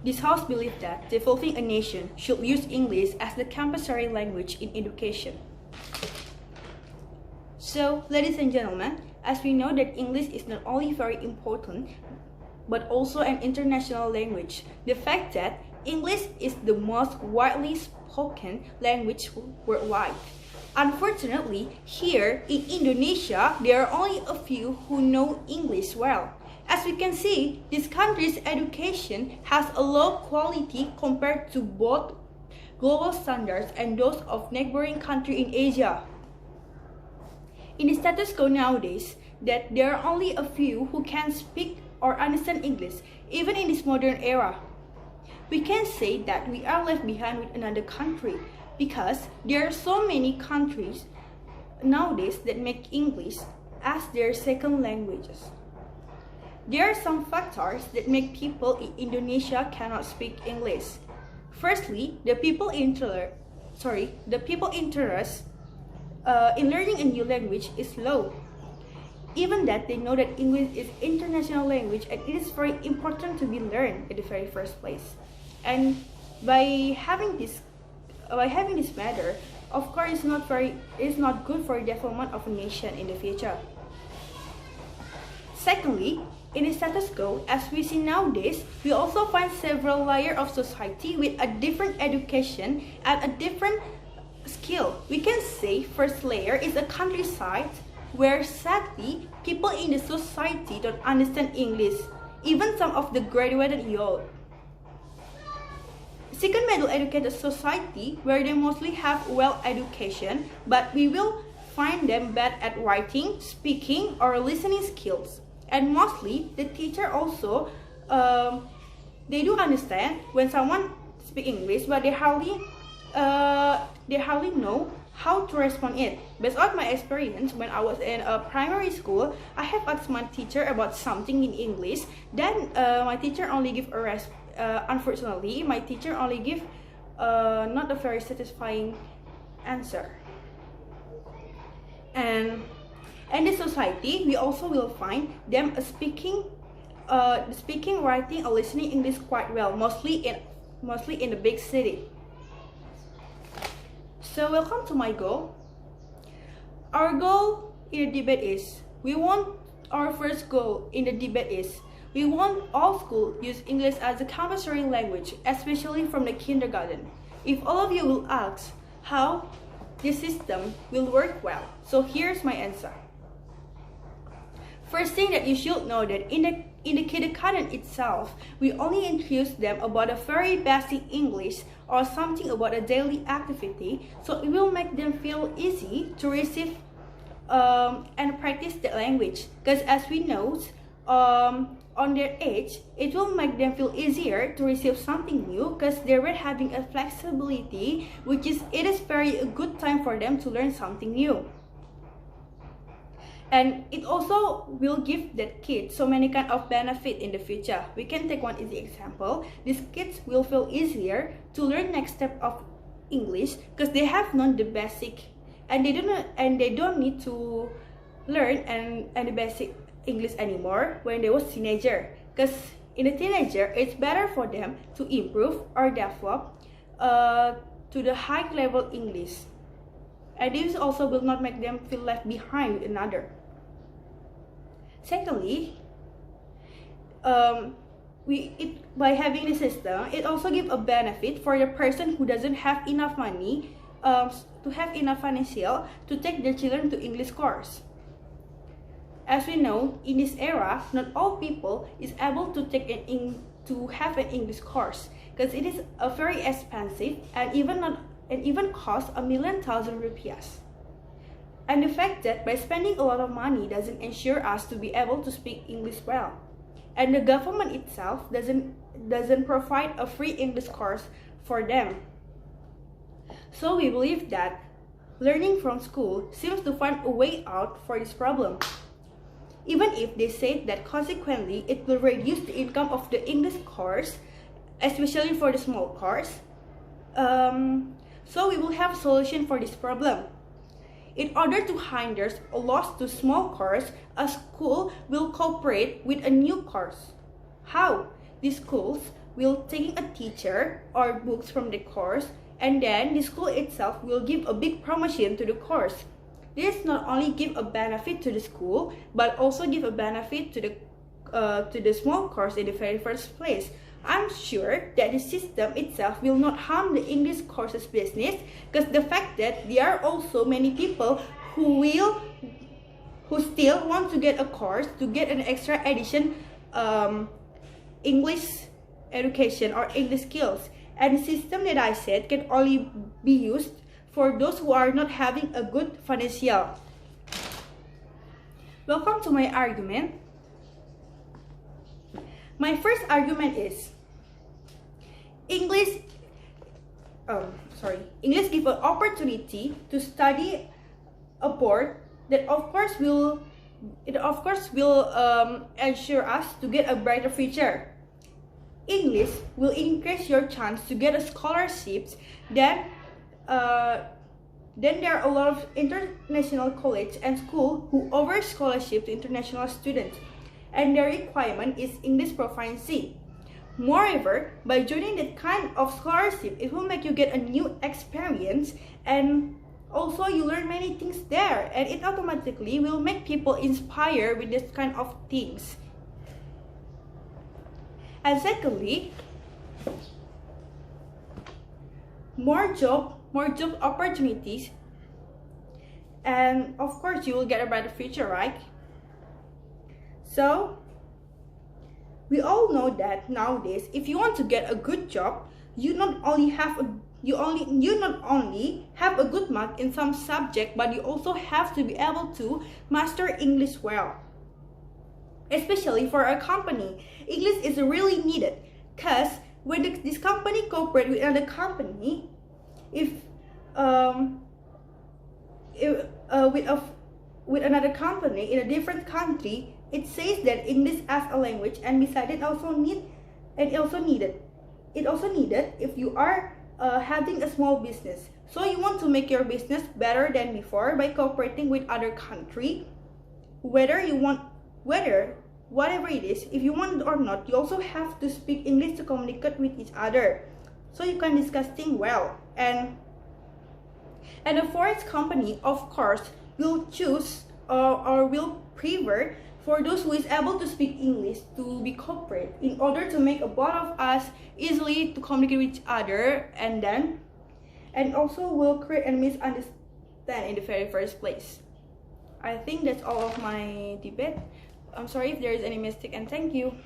This house believes that developing a nation should use English as the compulsory language in education. So, ladies and gentlemen, as we know that English is not only very important, but also an international language. The fact that English is the most widely spoken language worldwide. Unfortunately, here in Indonesia, there are only a few who know English well. As we can see, this country's education has a low quality compared to both global standards and those of neighboring countries in Asia. In the status quo nowadays, that there are only a few who can speak or understand English, even in this modern era. We can say that we are left behind with another country because there are so many countries nowadays that make English as their second languages. There are some factors that make people in Indonesia cannot speak English. Firstly, the people interest in learning a new language is low. Even that they know that English is international language and it is very important to be learned in the very first place. And by having this matter, of course, it is not good for the development of a nation in the future. Secondly, in the status quo, as we see nowadays, we also find several layers of society with a different education and a different skill. We can say first layer is a countryside where sadly people in the society don't understand English, even some of the graduated youth. Second, middle educated society where they mostly have well education, but we will find them bad at writing, speaking, or listening skills. And mostly the teacher also they do understand when someone speaks English, but they hardly know how to respond it. Based on my experience, when I was in a primary school, I have asked my teacher about something in English. Then my teacher only give a unfortunately, my teacher only give not a very satisfying answer. And in the society, we also will find them speaking, writing, or listening English quite well, mostly in the big city. So welcome to my goal. Our goal in the debate is, we want all schools use English as a compulsory language, especially from the kindergarten. If all of you will ask how this system will work well, so here's my answer. First thing that you should know that in the kindergarten itself, we only introduce them about a very basic English or something about a daily activity, so it will make them feel easy to receive and practice the language. Because as we know, on their age, it will make them feel easier to receive something new because they were having a flexibility, it is very a good time for them to learn something new. And it also will give that kid so many kind of benefit in the future. We can take one easy example. These kids will feel easier to learn next step of English because they have known the basic, and they don't need to learn and the basic English anymore when they was teenager. Because in a teenager, it's better for them to improve or develop to the high level English. And this also will not make them feel left behind with another. Secondly, by having the system, it also gives a benefit for the person who doesn't have enough money to have enough financial to take their children to English course. As we know, in this era, not all people is able to have an English course because it is a very expensive and even cost Rp1,000,000. And the fact that by spending a lot of money doesn't ensure us to be able to speak English well. And the government itself doesn't provide a free English course for them. So we believe that learning from school seems to find a way out for this problem. Even if they say that consequently it will reduce the income of the English course, especially for the small course. So we will have a solution for this problem. In order to hinder a loss to small course, a school will cooperate with a new course. How? the schools will take a teacher or books from the course, and then the school itself will give a big promotion to the course. This not only give a benefit to the school, but also give a benefit to the small course in the very first place. I'm sure that the system itself will not harm the English courses business, because the fact that there are also many people who still want to get a course to get an extra addition English education or English skills. And the system that I said can only be used for those who are not having a good financial. Welcome to my argument. My first argument is English give an opportunity to study abroad that of course will ensure us to get a brighter future. English will increase your chance to get a scholarships. Then there are a lot of international college and school who offer scholarship to international students, and their requirement is English proficiency. Moreover, by joining that kind of scholarship, it will make you get a new experience, and also you learn many things there, and it automatically will make people inspired with this kind of things. And secondly, more job opportunities, and of course you will get a better future, right? So we all know that nowadays, if you want to get a good job, you not only have a good mark in some subject, but you also have to be able to master English well. Especially for a company, English is really needed, because when this company cooperate with another company, with another company in a different country, it says that English as a language, and besides it also needed if you are having a small business. So you want to make your business better than before by cooperating with other country, whatever it is, if you want it or not, you also have to speak English to communicate with each other, so you can discuss things well. And a foreign company, of course, will choose or will prefer for those who is able to speak English to be cooperate, in order to make a both of us easily to communicate with each other, and also will create a misunderstanding in the very first place. I think that's all of my debate. I'm sorry if there is any mistake, and thank you.